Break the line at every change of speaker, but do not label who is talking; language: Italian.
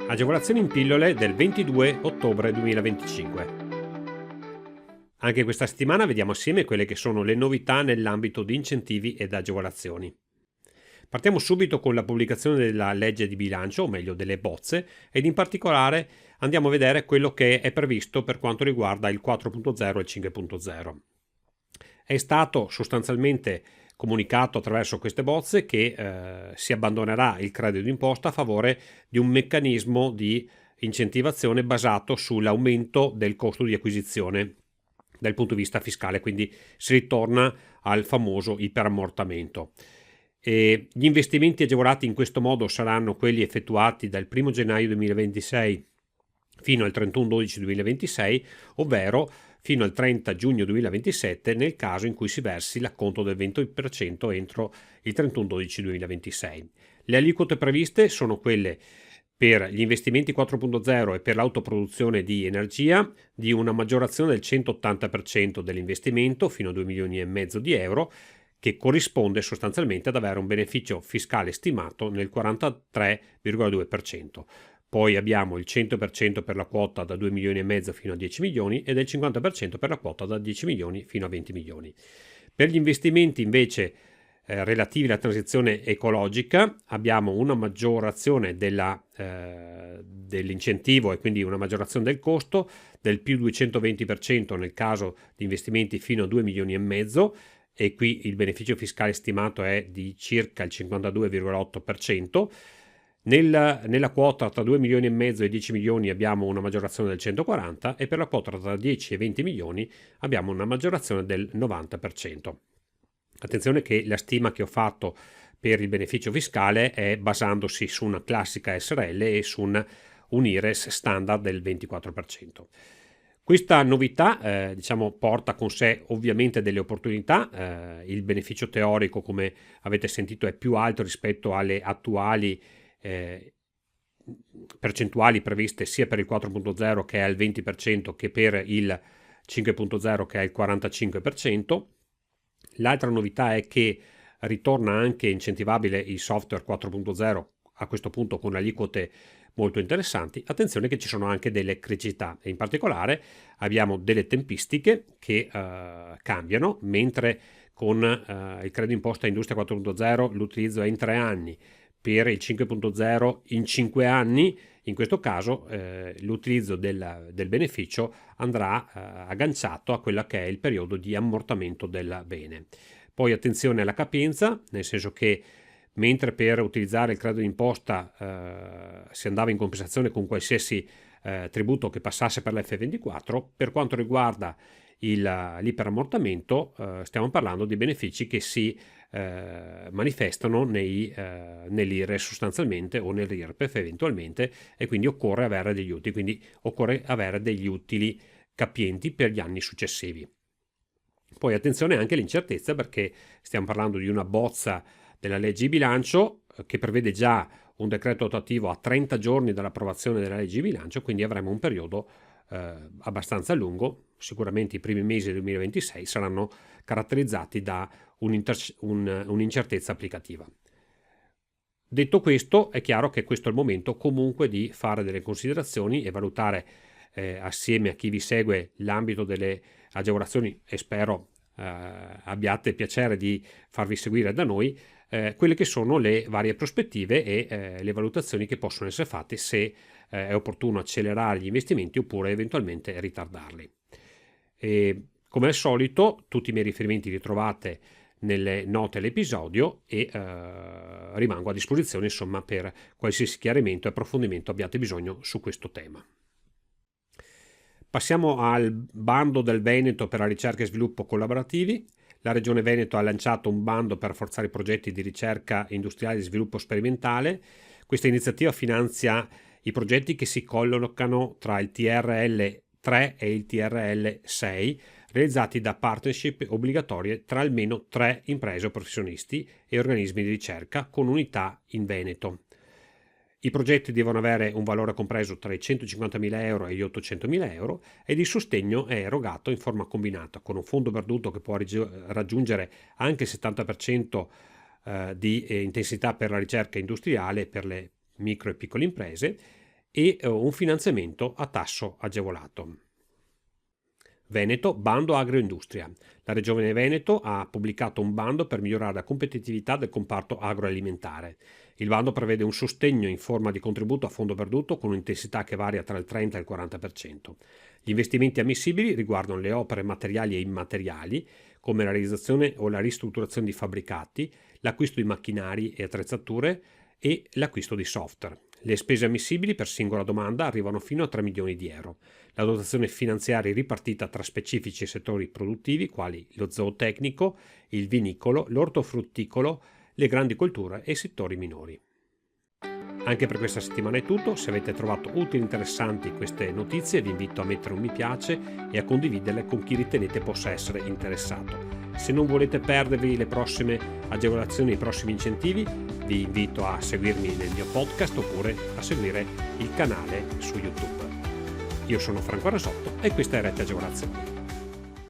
Agevolazioni in pillole del 22 ottobre 2025. Anche questa settimana vediamo assieme quelle che sono le novità nell'ambito di incentivi ed agevolazioni. Partiamo subito con la pubblicazione della legge di bilancio, o meglio delle bozze, ed in particolare andiamo a vedere quello che è previsto per quanto riguarda il 4.0 e il 5.0. È stato sostanzialmente comunicato attraverso queste bozze che si abbandonerà il credito d'imposta a favore di un meccanismo di incentivazione basato sull'aumento del costo di acquisizione dal punto di vista fiscale, quindi si ritorna al famoso iperammortamento. E gli investimenti agevolati in questo modo saranno quelli effettuati dal 1 gennaio 2026 fino al 31/12/2026, ovvero fino al 30 giugno 2027 nel caso in cui si versi l'acconto del 20% entro il 31/12/2026. Le aliquote previste sono quelle per gli investimenti 4.0 e per l'autoproduzione di energia di una maggiorazione del 180% dell'investimento fino a 2 milioni e mezzo di euro, che corrisponde sostanzialmente ad avere un beneficio fiscale stimato nel 43,2%. Poi abbiamo il 100% per la quota da 2 milioni e mezzo fino a 10 milioni e del 50% per la quota da 10 milioni fino a 20 milioni. Per gli investimenti invece relativi alla transizione ecologica abbiamo una maggiorazione dell'incentivo e quindi una maggiorazione del costo del più 220% nel caso di investimenti fino a 2 milioni e mezzo, e qui il beneficio fiscale stimato è di circa il 52,8%. Nella quota tra 2 milioni e mezzo e 10 milioni abbiamo una maggiorazione del 140% e per la quota tra 10 e 20 milioni abbiamo una maggiorazione del 90%. Attenzione che la stima che ho fatto per il beneficio fiscale è basandosi su una classica SRL e su un IRES standard del 24%. Questa novità porta con sé ovviamente delle opportunità. Il beneficio teorico, come avete sentito, è più alto rispetto alle attuali percentuali previste sia per il 4.0 che è al 20% che per il 5.0 che è il 45%. L'altra novità è che ritorna anche incentivabile il software 4.0, a questo punto con aliquote molto interessanti. Attenzione che ci sono anche delle criticità e in particolare abbiamo delle tempistiche che cambiano, mentre con il credito d'imposta industria 4.0 l'utilizzo è in 3 anni, per il 5.0 in 5 anni. In questo caso l'utilizzo del beneficio andrà agganciato a quella che è il periodo di ammortamento del bene. Poi attenzione alla capienza, nel senso che mentre per utilizzare il credito d'imposta si andava in compensazione con qualsiasi tributo che passasse per l'F24, per quanto riguarda l'iperammortamento stiamo parlando di benefici che si manifestano nell'IRE sostanzialmente o nell'IRPEF eventualmente, e quindi occorre avere degli utili, quindi occorre avere degli utili capienti per gli anni successivi. Poi attenzione anche all'incertezza, perché stiamo parlando di una bozza della legge di bilancio che prevede già un decreto attuativo a 30 giorni dall'approvazione della legge di bilancio, quindi avremo un periodo abbastanza lungo. Sicuramente i primi mesi del 2026 saranno caratterizzati da un'incertezza applicativa. Detto questo, è chiaro che questo è il momento comunque di fare delle considerazioni e valutare assieme a chi vi segue l'ambito delle agevolazioni, e spero abbiate piacere di farvi seguire da noi quelle che sono le varie prospettive e le valutazioni che possono essere fatte se è opportuno accelerare gli investimenti oppure eventualmente ritardarli. E, come al solito, tutti i miei riferimenti li trovate nelle note all'episodio e rimango a disposizione insomma per qualsiasi chiarimento e approfondimento abbiate bisogno su questo tema. Passiamo al bando del Veneto per la ricerca e sviluppo collaborativi. La Regione Veneto ha lanciato un bando per rafforzare i progetti di ricerca industriale e di sviluppo sperimentale. Questa iniziativa finanzia i progetti che si collocano tra il TRL 3 e il TRL 6, realizzati da partnership obbligatorie tra almeno 3 imprese o professionisti e organismi di ricerca con unità in Veneto. I progetti devono avere un valore compreso tra i 150.000 euro e gli 800.000 euro ed il sostegno è erogato in forma combinata con un fondo perduto che può raggiungere anche il 70% di intensità per la ricerca industriale per le micro e piccole imprese, e un finanziamento a tasso agevolato. Veneto, bando agroindustria. La Regione Veneto ha pubblicato un bando per migliorare la competitività del comparto agroalimentare. Il bando prevede un sostegno in forma di contributo a fondo perduto con un'intensità che varia tra il 30 e il 40%. Gli investimenti ammissibili riguardano le opere materiali e immateriali, come la realizzazione o la ristrutturazione di fabbricati, l'acquisto di macchinari e attrezzature e l'acquisto di software. Le spese ammissibili per singola domanda arrivano fino a 3 milioni di euro. La dotazione finanziaria è ripartita tra specifici settori produttivi quali lo zootecnico, il vinicolo, l'ortofrutticolo, le grandi colture e i settori minori. Anche per questa settimana è tutto. Se avete trovato utili e interessanti queste notizie vi invito a mettere un mi piace e a condividerle con chi ritenete possa essere interessato. Se non volete perdervi le prossime agevolazioni e i prossimi incentivi, vi invito a seguirmi nel mio podcast oppure a seguire il canale su YouTube. Io sono Franco Rasotto e questa è Rete Agevolazioni.